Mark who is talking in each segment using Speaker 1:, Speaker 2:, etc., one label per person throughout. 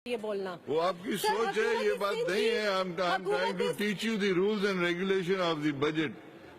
Speaker 1: یہ بولنا
Speaker 2: وہ آپ کی سوچ ہے, یہ بات نہیں ہے. I'm trying to teach you the rules and regulation of the budget.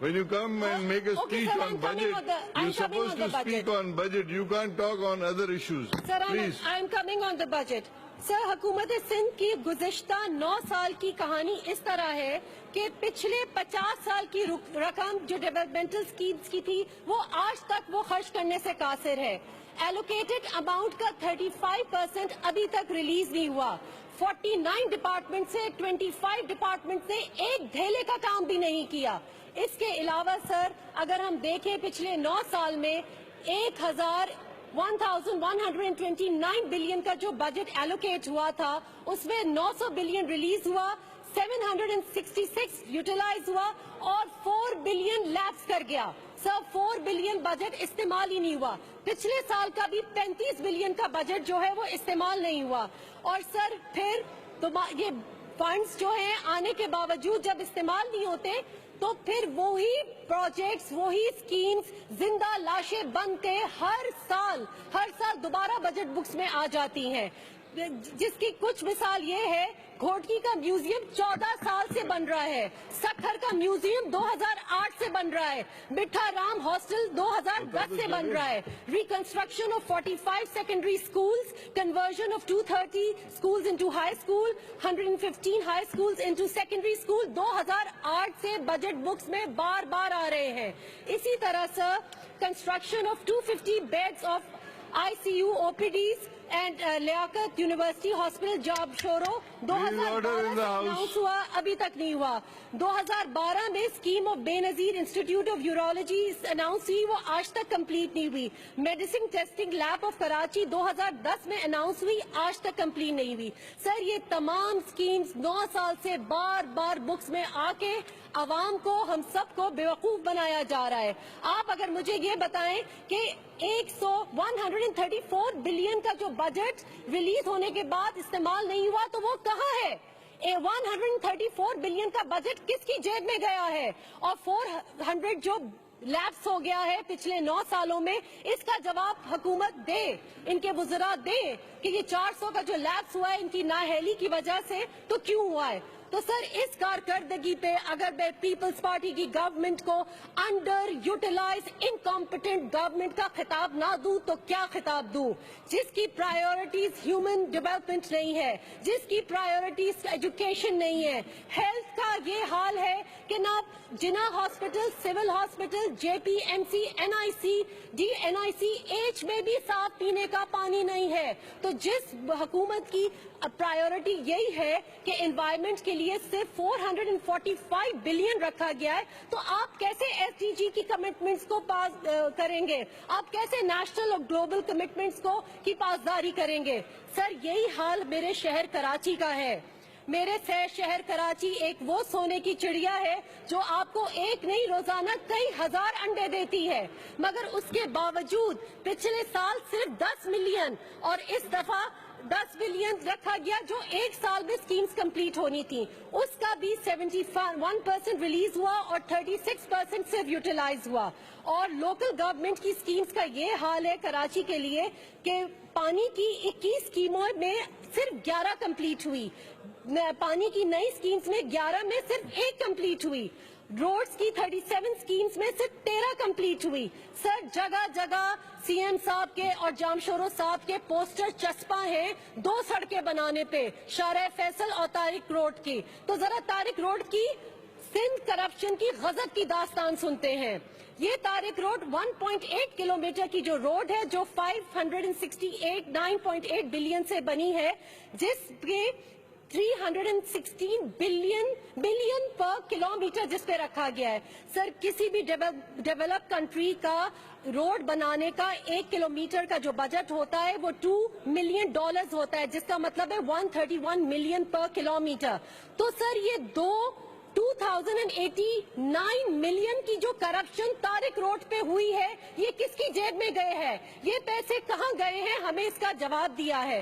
Speaker 2: When you come and make a speech on budget, you're supposed to speak on budget. You can't talk on other issues. Please.
Speaker 1: Sir, I'm coming on the budget. سر, حکومت سندھ کی گزشتہ 9 سال کی کہانی اس طرح ہے کہ پچھلے 50 سال کی رقم جو ڈیولپمنٹل سکیمز کی تھی وہ آج تک وہ خرچ کرنے سے قاصر ہے. ایلوکیٹڈ اماؤنٹ کا 35% ابھی تک ریلیز نہیں ہوا. 49 ڈپارٹمنٹ سے 25 ڈپارٹمنٹ نے ایک دھیلے کا کام بھی نہیں کیا. اس کے علاوہ سر, اگر ہم دیکھیں پچھلے 9 سال میں 1129 بلین کا جو بجٹ ایلوکیٹ ہوا تھا اس میں 900 بلین ریلیز ہوا, 766 یوٹیلائز ہوا اور 4 بلین لیپس کر گیا. سر, 4 بلین بجٹ استعمال ہی نہیں ہوا. پچھلے سال کا بھی 35 بلین کا بجٹ جو ہے وہ استعمال نہیں ہوا. اور سر پھر یہ فنڈز جو ہیں آنے کے باوجود جب استعمال نہیں ہوتے تو پھر وہی پروجیکٹس, وہی اسکیمز زندہ لاشیں بن کے ہر سال دوبارہ بجٹ بکس میں آ جاتی ہیں. جس کی کچھ مثال یہ ہے, گھوٹکی کا میوزیم 14 سال سے بن رہا ہے, سکھر کا میوزیم 2008 سے بن رہا ہے, مٹھا رام ہاسٹل 2010 سے بن رہا ہے, reconstruction of 45 secondary schools, conversion of 230 schools into high school, 115 high schools into secondary school 2008 سے بجٹ بکس میں بار بار آ رہے ہیں. اسی طرح سے construction of 250 beds of ICU OPDs and Liaquat university hospital job Shoro 2012 سے اناؤنس ہوا, ابھی تک نہیں ہوا. 2012 میں اسکیم آف بے نظیر انسٹیٹیوٹ آف یورولوجی اناؤنس ہوئی, وہ آج تک کمپلیٹ نہیں ہوئی. Medicine testing lab of Karachi 2010 میں اناؤنس ہوئی, آج تک کمپلیٹ نہیں ہوئی. سر, یہ تمام اسکیمز 9 سال سے بار بار بکس میں آ کے عوام کو, ہم سب کو بیوقوف بنایا جا رہا ہے. آپ اگر مجھے یہ بتائیں کہ 134 بلین کا جو بجٹ ریلیز ہونے کے بعد استعمال نہیں ہوا تو وہ کہاں ہے؟ 134 بلین کا بجٹ کس کی جیب میں گیا ہے؟ اور 400 جو لیپس ہو گیا ہے پچھلے 9 سالوں میں, اس کا جواب حکومت دے, ان کے وزراء دے کہ یہ 400 کا جو لیپس ہوا ہے ان کی نااہلی کی وجہ سے تو کیوں ہوا ہے. تو سر, اس کارکردگی پہ اگر میں پیپلز پارٹی کی گورنمنٹ کو انڈر یوٹیلائز انکمپیٹنٹ گورنمنٹ کا خطاب نہ دوں تو کیا خطاب دوں؟ جس کی پرائیورٹیز ہیومن ڈیولپمنٹ نہیں ہے, جس کی پرائیورٹیز ایجوکیشن نہیں ہے, ہیلتھ کا یہ حال ہے کہ نہ جنا hospital, civil hospital, JPMC, NIC, DNICH میں بھی صاف پینے کا پانی نہیں ہے. تو جس حکومت کی پرائیورٹی یہی ہے کہ انوائرمنٹ کے لیے صرف 445 بلین رکھا گیا ہے, تو آپ کیسے SDG کی کمٹمنٹس کو پاس کریں گے؟ آپ کیسے نیشنل اور گلوبل کمٹمنٹس کو کی پاسداری کریں گے؟ سر, یہی حال میرے شہر کراچی کا ہے. میرے شہر کراچی ایک وہ سونے کی چڑیا ہے جو آپ کو ایک نہیں روزانہ کئی ہزار انڈے دیتی ہے, مگر اس کے باوجود پچھلے سال صرف 10 ملین اور اس دفعہ 10 بلین رکھا گیا جو ایک سال میں سکیمز کمپلیٹ ہونی تھی, اس کا بھی 71% ریلیز ہوا اور 36% صرف یوٹیلائز ہوا. اور لوکل گورنمنٹ کی سکیمز کا یہ حال ہے کراچی کے لیے کہ پانی کی 21 سکیموں میں صرف 11 کمپلیٹ ہوئی, پانی کی نئی سکیمز میں 11 میں صرف 1 کمپلیٹ ہوئی, روڈز کی 37 سکیمز میں صرف 13 کمپلیٹ ہوئی. سر, جگہ جگہ CM صاحب کے اور جامشورو صاحب کے پوسٹر چسپاں ہیں 2 سڑکیں بنانے پہ, شارع فیصل اور طارق روڈ کی. تو ذرا طارق روڈ کی سندھ کرپشن کی غضب کی داستان سنتے ہیں. یہ طارق روڈ 1.8 کلومیٹر کی جو روڈ ہے جو 9.8 بلین سے بنی ہے, جس کے 316 بلین پر کلومیٹر جس پہ رکھا گیا ہے. سر, کسی بھی ڈیولپ کنٹری کا روڈ بنانے کا 1 کلومیٹر کا جو بجٹ ہوتا ہے وہ $2 ملین ہوتا ہے, جس کا مطلب ہے 131 ملین پر کلومیٹر. تو سر, یہ 2089 ملین کی جو کرپشن طارق روڈ پہ ہوئی ہے یہ کس کی جیب میں گئے ہیں؟ یہ پیسے کہاں گئے ہیں؟ ہمیں اس کا جواب دیا ہے.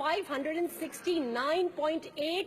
Speaker 1: 569.8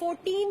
Speaker 1: 14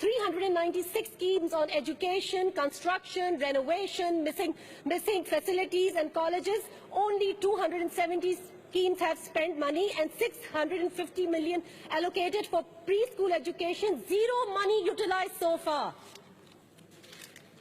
Speaker 1: 396 schemes on education, construction, renovation, missing facilities and colleges. Only 270 schemes have spent money and 650 million allocated for preschool education. Zero money utilized so far.